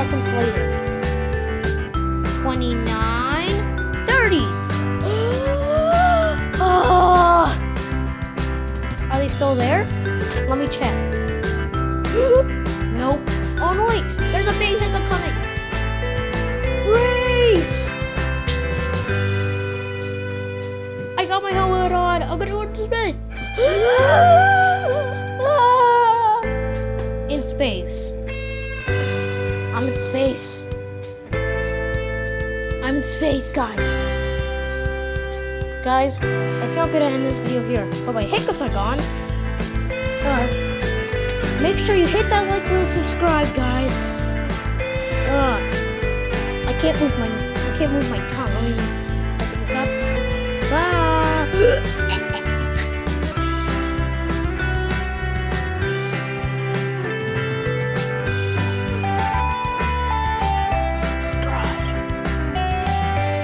seconds later. 29, 30. Oh. Are they still there? Let me check. Nope. Oh no, wait. There's a big hiccup coming. Brace! I got my helmet on. I'm gonna go to space. In space. I'm in space. I'm in space, guys. Guys, I think I'm gonna end this video here. But my hiccups are gone. Make sure you hit that like button and subscribe, guys. I can't move my tongue. Let me open this up. Bye.